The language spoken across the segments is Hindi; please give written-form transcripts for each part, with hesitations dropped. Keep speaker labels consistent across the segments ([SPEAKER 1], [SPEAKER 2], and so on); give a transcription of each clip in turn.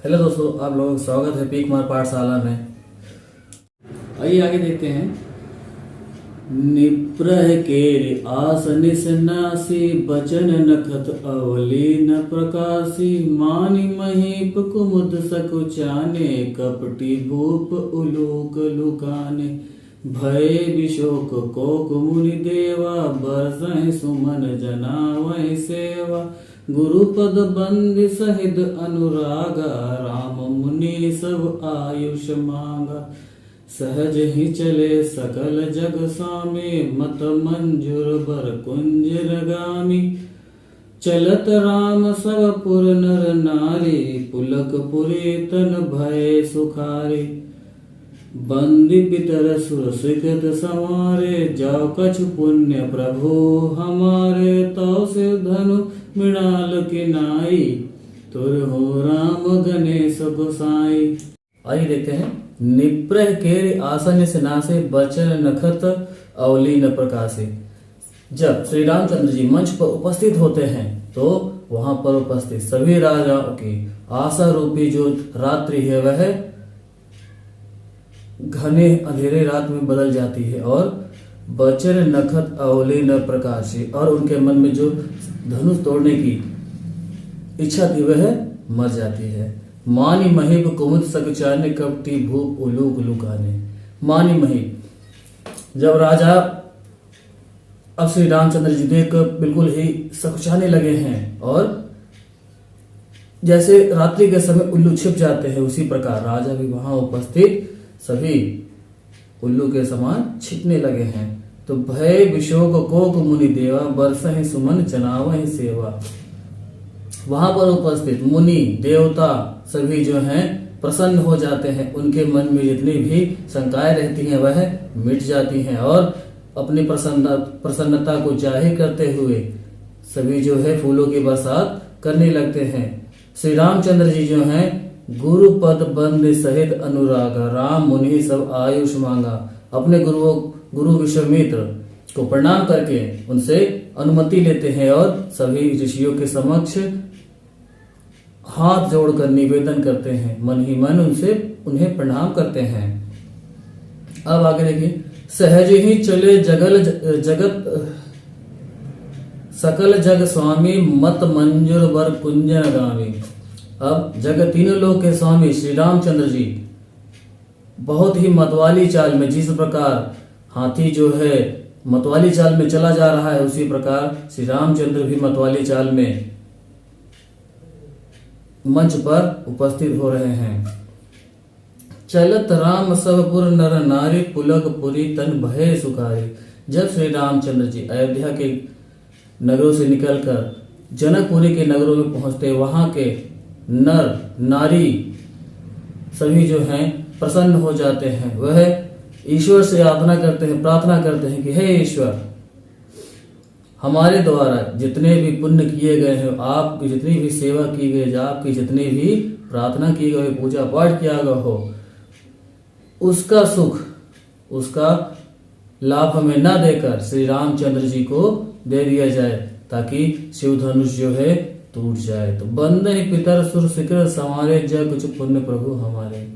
[SPEAKER 1] हेलो दोस्तों, आप लोगों का स्वागत है पी कुमार पाठशाला में। आइए आगे देखते हैं। निप्रह केरि आस निस नासी, बचन नखत अवली न प्रकाशी। मानि महीप कुमुद सकुचाने, कपटी भूप उलूक लुकाने। भय विशोक कोक मुनि देवा, बरसहि सुमन जनावहि सेवा। गुरुपद बंदि सहित अनुरागा, राम मुनि सब आयुष मांगा। सहज ही चले सकल जग स्वामी, मत मंजूर बर कुंजर गामी। चलत राम सब पुर नर नारी, पुलक पुरी तन भय सुखारी। बंदी पितर सुर स्वीकृत संवारे, जाओ कछु पुण्य प्रभु हमारे। तो सिर धनु मृणाल की नाई, तुर हो राम गणेश गोसाई। आइए देखते हैं। निप्रह केरि आसन से नासे, बचन नखत अवली न प्रकाशे। जब श्री रामचंद्र जी मंच पर उपस्थित होते हैं तो वहां पर उपस्थित सभी राजाओं की आशा रूपी जो रात्रि है वह घने अंधेरे रात में बदल जाती है, और बचन नखत अवली न प्रकाशे, और उनके मन में जो धनुष तोड़ने की इच्छा थी वह मर जाती है। मानि महीप कुमुद सकुचाने, कपटी भूप उलूक लुकाने। मानि महीप, जब राजा अब श्री रामचंद्र जी देख बिल्कुल ही सकुचाने लगे हैं, और जैसे रात्रि के समय उल्लू छिप जाते हैं उसी प्रकार राजा भी वहां उपस्थित सभी उल्लू के समान छिपने लगे हैं। तो भय विशोक कोक मुनि देवा, बरसहि सुमन जनावहि सेवा। वहां पर उपस्थित मुनि देवता सभी जो हैं प्रसन्न हो जाते हैं, उनके मन में जितनी भी शंकाएं रहती हैं वह मिट जाती हैं, और अपनी प्रसन्नता को जाहिर करते हुए सभी जो है फूलों की बरसात करने लगते हैं। श्री रामचंद्र जी जो हैं गुरु पद बंद सहित अनुरागा, राम मुनि सब आयुष मांगा। अपने गुरु विश्वामित्र को प्रणाम करके उनसे अनुमति लेते हैं और सभी ऋषियों के समक्ष हाथ जोड़कर निवेदन करते हैं, मन ही मन उन्हें प्रणाम करते हैं। अब आगे देखिए। सहज ही चले जगत सकल जग स्वामी, मत मंजूर बर कुंजन गामी। अब जगत तीनों लोक के स्वामी श्री रामचंद्र जी बहुत ही मतवाली चाल में, जिस प्रकार हाथी जो है मतवाली चाल में चला जा रहा है उसी प्रकार श्री रामचंद्र भी मतवाली चाल में मंच पर उपस्थित हो रहे हैं। चलत राम सब पुर नर नारी, पुलक पुरी तन भय सुखारी। जब श्री रामचंद्र जी अयोध्या के नगरों से निकलकर जनकपुरी के नगरों में पहुंचते, वहां के नर नारी सभी जो हैं प्रसन्न हो जाते हैं। वह ईश्वर से यातना करते हैं, प्रार्थना करते हैं कि हे ईश्वर, हमारे द्वारा जितने भी पुण्य किए गए हैं, आपकी जितनी भी सेवा की गई, आपकी जितनी भी प्रार्थना की गई, पूजा पाठ किया गया हो, उसका सुख, उसका लाभ हमें न देकर श्री रामचंद्र जी को दे दिया जाए, ताकि शिव धनुष जो है टूट जाए। तो बंद ही पितर सुर शिखर संवारे, जय कुछ पुण्य प्रभु हमारे।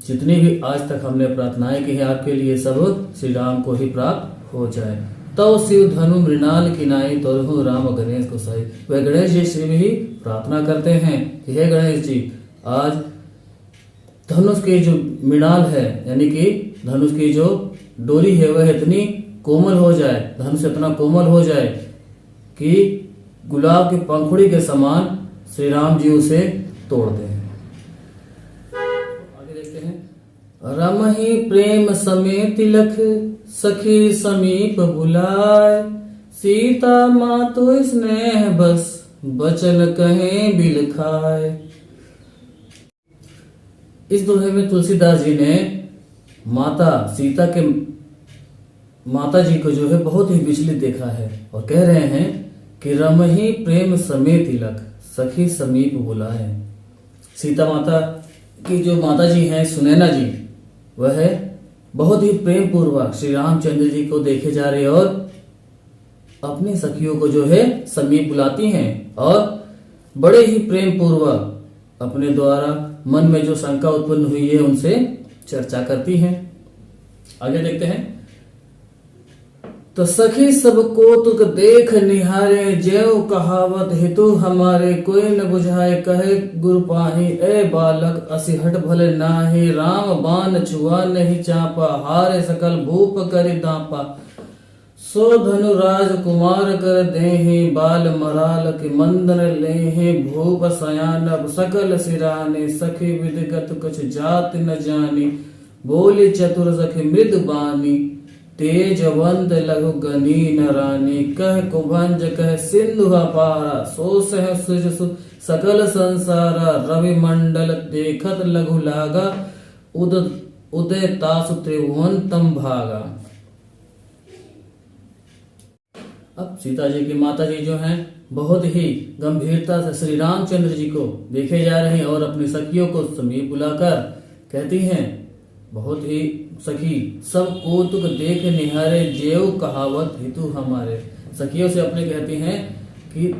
[SPEAKER 1] जितनी भी आज तक हमने प्रार्थनाएं की है आपके लिए, सब श्री राम को ही प्राप्त हो जाए। तो शिव धनु मृणाल की नाई, तो राम गणेश को सही। वह गणेश जी से भी प्रार्थना करते हैं कि हे गणेश जी, आज धनुष की जो मृणाल है, यानी कि धनुष की जो डोरी है वह इतनी कोमल हो जाए, धनुष इतना कोमल हो जाए कि गुलाब की पंखुड़ी के समान श्री राम जी उसे तोड़ दें। आगे देखते हैं। रमहि प्रेम समेत तिलक, सखी समीप बुलाए। सीता मातु स्नेह बस, बचन कहे बिल खाए। इस दोहे में तुलसीदास जी ने माता जी को जो है बहुत ही विचलित देखा है, और कह रहे हैं कि रमहि प्रेम समेत तिलक, सखी समीप बुलाए। सीता माता की जो माता जी हैं सुनैना जी, वह बहुत ही प्रेम पूर्वक श्री रामचंद्र जी को देखे जा रहे और अपनी सखियों को जो है समीप बुलाती हैं और बड़े ही प्रेम पूर्वक अपने द्वारा मन में जो शंका उत्पन्न हुई है उनसे चर्चा करती हैं। आगे देखते हैं। तो सखी सब कौतुक देख निहारे, ज्यों कहावत हेतु हमारे, कोई न बुझाए कहे गुरु पाही, ए बालक असिहट भले नाहि, राम बाण छुआ नहीं चापा, हारे सकल भूप करि दापा, सो धनु राज कुमार कर देहि, बाल मराल के मंदन लेहि, भूप सयानब सकल सिराने, सखी विधिगत कुछ जाति न जानी, बोली चतुर सखी मृदु बानी, तेजवंत लघु गनी न रानी, कह कुभंज कह सिंधु अपारा, सो सह सुज सकल संसारा, रवि मंडल देखत लघु लागा, उदय तासु त्रिभुवन तम भागा। अब सीता जी की माता जी जो हैं बहुत ही गंभीरता से श्री रामचंद्र जी को देखे जा रहे हैं और अपनी सखियों को समीप बुलाकर कहती हैं, बहुत ही सखी सब कौतुक देख निहारे, ज्यों कहावत हेतु हमारे। सखियों से अपने कहती हैं कि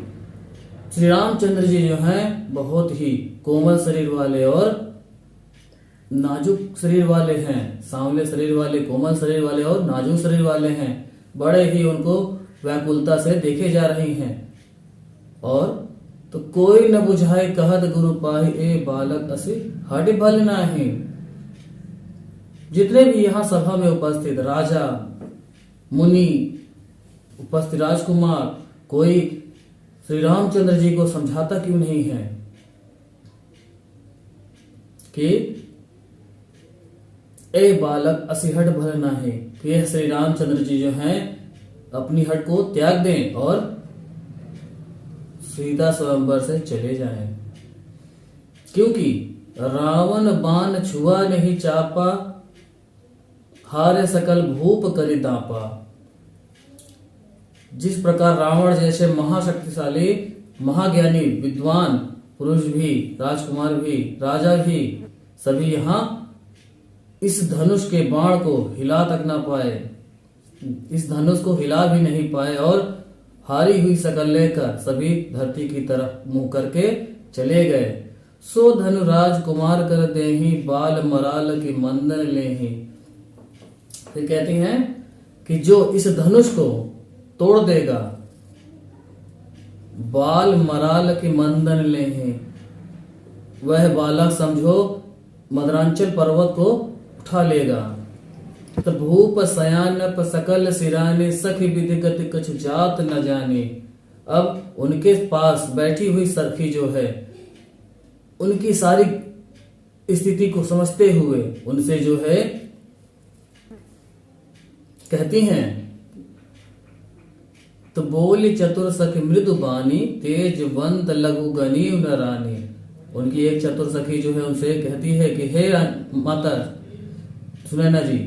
[SPEAKER 1] श्री रामचंद्र जी जो हैं बहुत ही कोमल शरीर वाले और नाजुक शरीर वाले हैं, सांवले शरीर वाले, कोमल शरीर वाले और नाजुक शरीर वाले हैं। बड़े ही उनको व्याकुलता से देखे जा रही हैं। और तो कोई न बुझाए कहत गुरु पाही, ए बालक असि हट भल नाही। जितने भी यहाँ सभा में उपस्थित राजा, मुनि, उपस्थित राजकुमार, कोई श्री रामचंद्र जी को समझाता क्यों नहीं है कि ए बालक असिहट भल नाही, कि यह श्री रामचंद्र जी जो हैं अपनी हट को त्याग दें और सीता स्वयंवर से चले जाएं, क्योंकि रावण बाण छुआ नहीं चापा, हारे सकल भूप करि दापा। जिस प्रकार रावण जैसे महाशक्तिशाली, महाज्ञानी, विद्वान पुरुष भी, राजकुमार भी, राजा भी, सभी यहाँ इस धनुष के बाण को हिला तक ना पाए, इस धनुष को हिला भी नहीं पाए और हारी हुई शकल लेकर सभी धरती की तरफ मुंह करके चले गए। सो धनु राज कुमार कर देहि, बाल मराल की मंदन लेहि। फिर कहती हैं कि जो इस धनुष को तोड़ देगा, बाल मराल की मंदन लेहि, वह बालक समझो मदरांचल पर्वत को उठा लेगा। तो भूप सयानप सकल सिराने, सखी विधिगत कुछ जात न जाने। अब उनके पास बैठी हुई सखी जो है, उनकी सारी स्थिति को समझते हुए उनसे जो है कहती हैं, तो बोली चतुर सखी मृदु बानी, तेजवंत लघु गनी न रानी। उनकी एक चतुर सखी जो है उनसे कहती है कि हे माता सुनैना जी,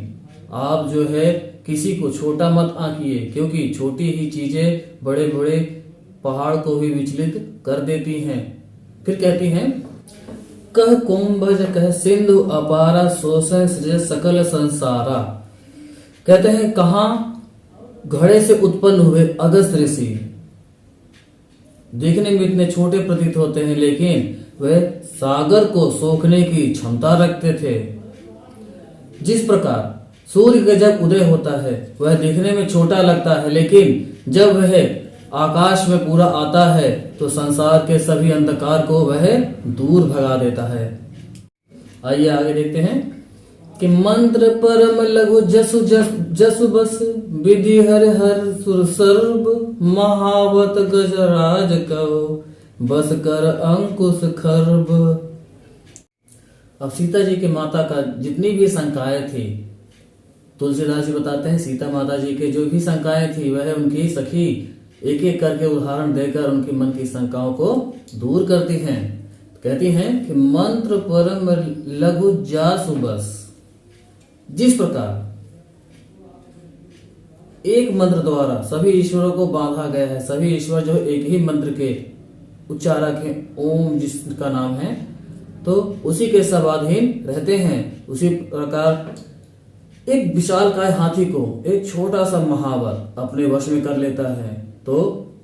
[SPEAKER 1] आप जो है किसी को छोटा मत आंकिए, क्योंकि छोटी ही चीजें बड़े बड़े पहाड़ को भी विचलित कर देती हैं। फिर कहती हैं, कह कुंभज कह सिंधु अपारा, शोषण सृज सकल संसारा। कहते हैं कहां घड़े से उत्पन्न हुए अगस्त ऋषि, देखने में इतने छोटे प्रतीत होते हैं, लेकिन वह सागर को सोखने की क्षमता रखते थे। जिस प्रकार सूर्य का जब उदय होता है वह देखने में छोटा लगता है, लेकिन जब वह आकाश में पूरा आता है तो संसार के सभी अंधकार को वह दूर भगा देता है। आइए आगे देखते हैं कि मंत्र परम लघु जसु जसु बस, विधि हर हर सुर सर्व, महावत गजराज कहो, बस कर अंकुश खर्ब। अब सीता जी के माता का जितनी भी शंकाएं थी, तुलसीदास जी बताते हैं सीता माता जी के जो भी शंकाएं थी वह उनकी सखी एक एक करके उदाहरण देकर उनके मन की शंकाओं को दूर करती हैं। कहती हैं कि मंत्र परम लघु जासु बस। जिस प्रकार एक मंत्र द्वारा सभी ईश्वरों को बांधा गया है, सभी ईश्वर जो एक ही मंत्र के उच्चारक हैं, ओम जिसका नाम है, तो उसी के स्वाधीन रहते हैं। उसी प्रकार एक विशालकाय हाथी को एक छोटा सा महावत अपने वश में कर लेता है। तो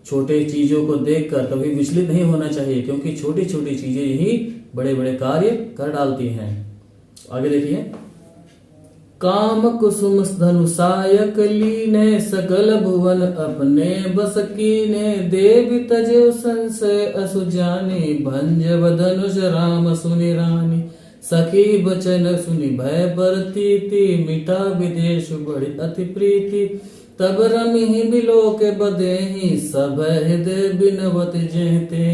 [SPEAKER 1] छोटे चीजों को देखकर कभी विचलित नहीं होना चाहिए, क्योंकि छोटी छोटी चीजें ही बड़े बड़े कार्य कर डालती हैं। आगे देखिए, काम कुसुम धनुषायक लीने सकल भुवन अपने बस कीने देवी तजे संशय असु जानी भंजब धनुष राम सुनि रानी सखी बचन सुनि भय बरतीति मिटा विदेश बड़ी अति प्रीति तब रमि बिलो के बदेहि सब हृदय बिनवत जेहते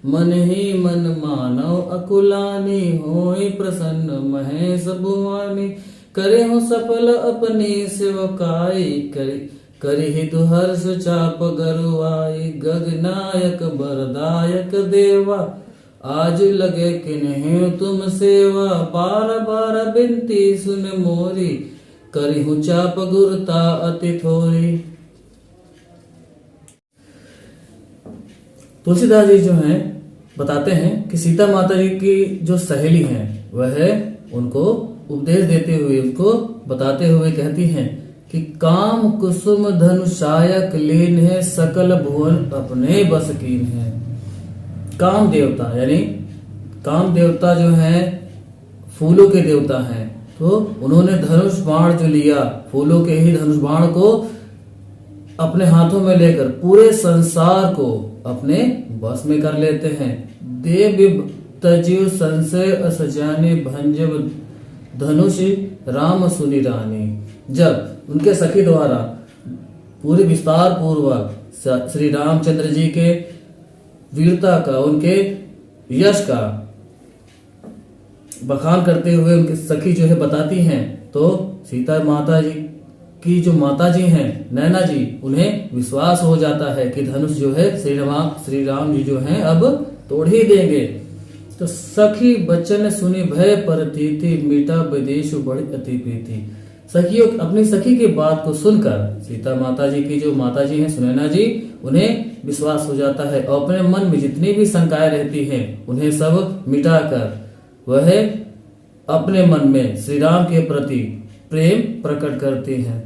[SPEAKER 1] मन ही मन मानव अकुलानी होई प्रसन्न महेश भुवानी करे हो सफल अपनी सेवकाई करी दुहर्ष चाप गरुआई गगनायक बरदायक देवा आज लगे किन्हीं तुम सेवा बार बार बिनती सुन मोरी करी हूँ चाप गुरता अति थोरी। तुलसीदास जी जो हैं बताते हैं कि सीता माता जी की जो सहेली हैं वह उनको उपदेश देते हुए, उनको बताते हुए कहती हैं कि काम कुसुम धनुषायक लीन है सकल भुवन अपने बस कीन है। काम देवता यानी काम देवता जो है फूलों के देवता हैं, तो उन्होंने धनुष बाण जो लिया, फूलों के ही धनुष बाण को अपने हाथों में लेकर पूरे संसार को अपने बस में कर लेते हैं। देव तजीव संशय असजाने भंजब धनुष राम सुनि रानी। जब उनके सखी द्वारा पूरे विस्तार पूर्वक श्री रामचंद्र जी के वीरता का, उनके यश का बखान करते हुए उनके सखी जो है बताती हैं, तो सीता माता जी की जो माता जी हैं नैना जी, उन्हें विश्वास हो जाता है कि धनुष जो है श्री राम जी जो हैं अब तोड़ ही देंगे। तो सखी बचन सुनी भय परतीति मीठा विदेश बड़ी अति प्रीति। सखियों अपनी सखी की बात को सुनकर सीता माता जी की जो माता जी हैं सुनैना जी, उन्हें विश्वास हो जाता है और अपने मन में जितनी भी शंकाएं रहती हैं उन्हें सब मिटाकर वह अपने मन में श्री राम के प्रति प्रेम प्रकट करते हैं।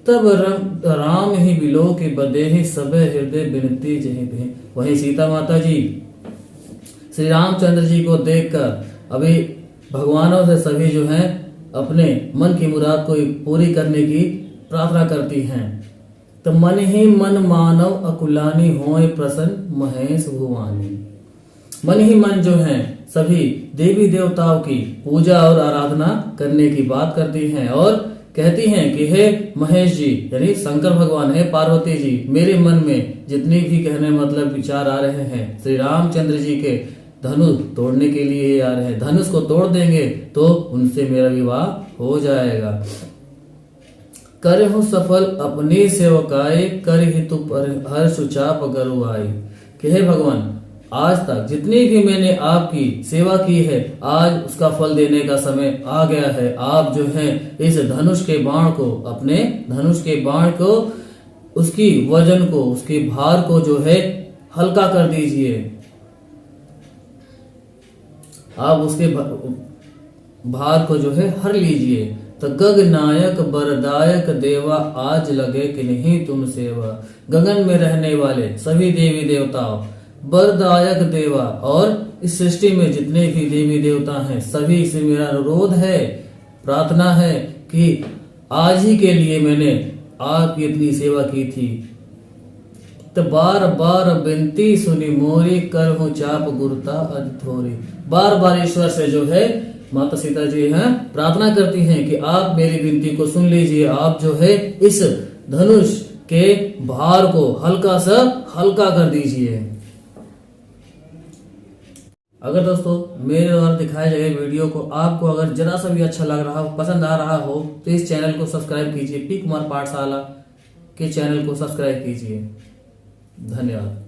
[SPEAKER 1] तब राम ही बिलो के बदे ही सब हृदय बिनती जही। वही सीता माता जी श्री रामचंद्र जी को देखकर अभी भगवानों से सभी जो हैं अपने मन की मुराद को पूरी करने की प्रार्थना करती हैं। तो मन ही मन मानव अकुलानी होए प्रसन्न महेश भुवानी। मन ही मन जो हैं सभी देवी देवताओं की पूजा और आराधना करने की बात करती हैं और कहती हैं कि हे महेश जी यानी शंकर भगवान, है पार्वती जी, मेरे मन में जितने भी कहने मतलब विचार आ रहे हैं श्री रामचंद्र जी के धनुष तोड़ने के लिए आ रहे हैं। धनुष को तोड़ देंगे तो उनसे मेरा विवाह हो जाएगा। करे हूँ सफल अपनी सेवकाई कर हितु पर हर सुचाप गरुआई। कि हे भगवान, आज तक जितनी भी मैंने आपकी सेवा की है आज उसका फल देने का समय आ गया है। आप जो है इस धनुष के बाण को, अपने धनुष के बाण को, उसकी वजन को, उसके भार को जो है हल्का कर दीजिए। आप उसके भार को जो है हर लीजिए। तो गगनायक बरदायक देवा आज लगे कि नहीं तुम सेवा। गगन में रहने वाले सभी देवी देवताओं, बरदायक देवा और इस सृष्टि में जितने भी देवी देवता हैं सभी से मेरा अनुरोध है, प्रार्थना है कि आज ही के लिए मैंने आपकी इतनी सेवा की थी। तो बार बार विनती सुनी मोरी कर हूँ चाप गुरुता अधोरी। बार बार ईश्वर से जो है माता सीता जी हैं प्रार्थना करती हैं कि आप मेरी विनती को सुन लीजिए। आप जो है इस धनुष के भार को हल्का सा हल्का कर दीजिए। अगर दोस्तों मेरे द्वारा दिखाए गए वीडियो को आपको अगर जरा सा भी अच्छा लग रहा हो, पसंद आ रहा हो, तो इस चैनल को सब्सक्राइब कीजिए। पी कुमार पाठशाला के चैनल को सब्सक्राइब कीजिए। धन्यवाद।